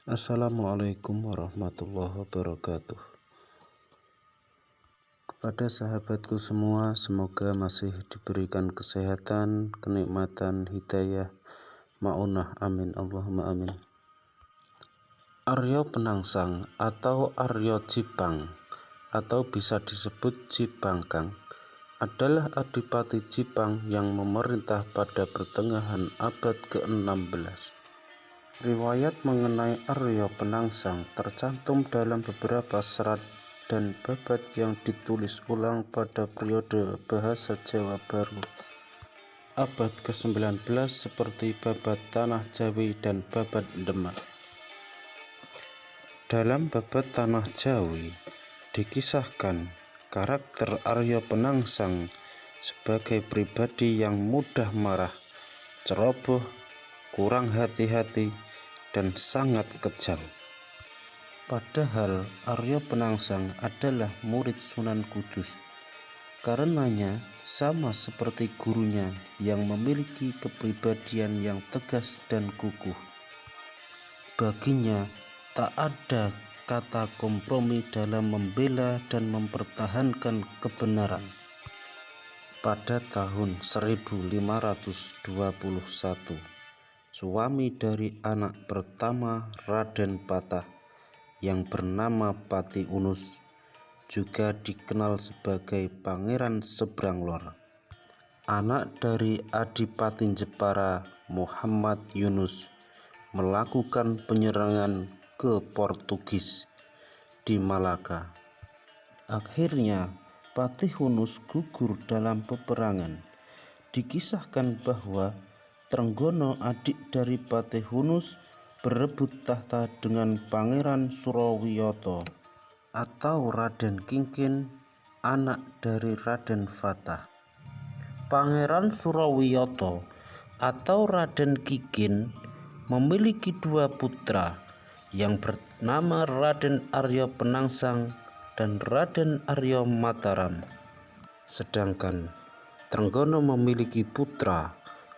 Assalamualaikum warahmatullahi wabarakatuh. Kepada sahabatku semua, semoga masih diberikan kesehatan, kenikmatan, hidayah, ma'unah, amin, Allahumma amin. Arya Penangsang atau Arya Jipang atau bisa disebut Jipangkang adalah Adipati Jipang yang memerintah pada pertengahan abad ke-16. Riwayat mengenai Arya Penangsang tercantum dalam beberapa serat dan babat yang ditulis ulang pada periode bahasa Jawa Baru abad ke-19 seperti babat Tanah Jawi dan babat Demak. Dalam babat Tanah Jawi dikisahkan karakter Arya Penangsang sebagai pribadi yang mudah marah, ceroboh, kurang hati-hati, dan sangat kejam. Padahal Arya Penangsang adalah murid Sunan Kudus. Karenanya sama seperti gurunya yang memiliki kepribadian yang tegas dan kukuh. Baginya tak ada kata kompromi dalam membela dan mempertahankan kebenaran. Pada tahun 1521, suami dari anak pertama Raden Patah yang bernama Pati Unus, juga dikenal sebagai Pangeran Sebranglor, anak dari Adipati Jepara Muhammad Yunus, melakukan penyerangan ke Portugis di Malaka. Akhirnya Patih Hunus gugur dalam peperangan. Dikisahkan bahwa Trenggono, adik dari Patih Hunus, berebut tahta dengan Pangeran Surawiyoto atau Raden Kingkin, anak dari Raden Fatah. Pangeran Surawiyoto atau Raden Kingkin memiliki dua putra yang bernama Raden Arya Penangsang dan Raden Arya Mataram. Sedangkan Trenggono memiliki putra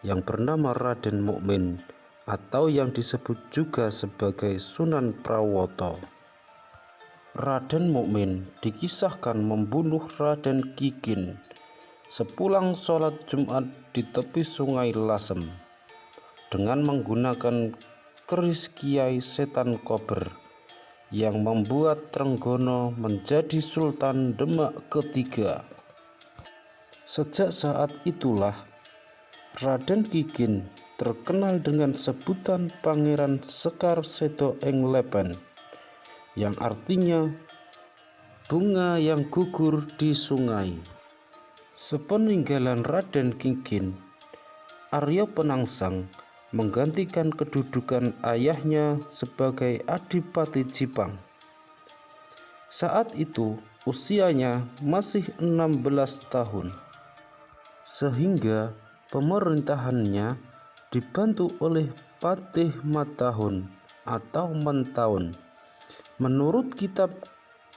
yang bernama Raden Mukmin atau yang disebut juga sebagai Sunan Prawoto. Raden Mukmin dikisahkan membunuh Raden Kingkin sepulang sholat Jumat di tepi sungai Lasem dengan menggunakan keris Kiai Setan Kober yang membuat Trenggono menjadi Sultan Demak ketiga. Sejak saat itulah Raden Kingkin terkenal dengan sebutan Pangeran Sekar Sedo Ing Lepen, yang artinya bunga yang gugur di sungai. Sepeninggalan Raden Kingkin, Arya Penangsang menggantikan kedudukan ayahnya sebagai Adipati Jipang. Saat itu usianya masih 16 tahun, sehingga pemerintahannya dibantu oleh Patih Matahun atau Mentaun. Menurut kitab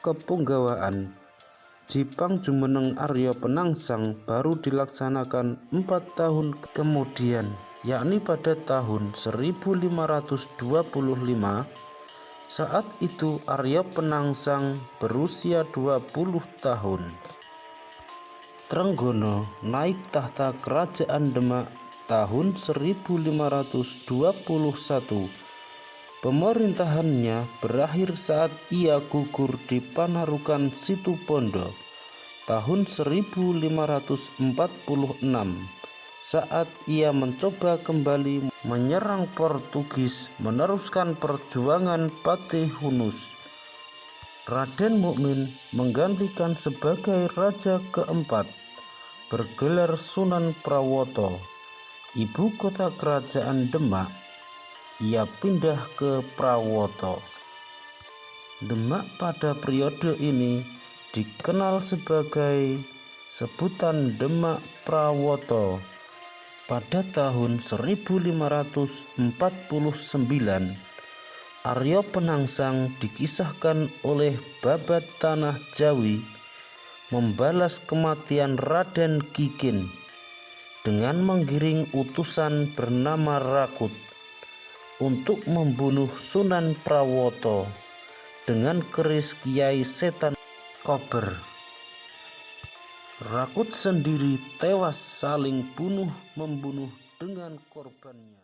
Kepunggawaan, Jipang jumeneng Arya Penangsang baru dilaksanakan 4 tahun kemudian, yakni pada tahun 1525. Saat itu Arya Penangsang berusia 20 tahun. Trenggono naik tahta kerajaan Demak tahun 1521. Pemerintahannya berakhir saat ia gugur di Panarukan Situbondo tahun 1546 saat ia mencoba kembali menyerang Portugis meneruskan perjuangan Patih Hunus. Raden Mukmin menggantikan sebagai raja keempat, bergelar Sunan Prawoto. Ibu kota kerajaan Demak, ia pindah ke Prawoto. Demak pada periode ini dikenal sebagai sebutan Demak Prawoto. Pada tahun 1549, Arya Penangsang dikisahkan oleh babat Tanah Jawi membalas kematian Raden Kingkin dengan menggiring utusan bernama Rakut untuk membunuh Sunan Prawoto dengan keris Kiai Setan Kober. Rakut sendiri tewas saling bunuh-membunuh dengan korbannya.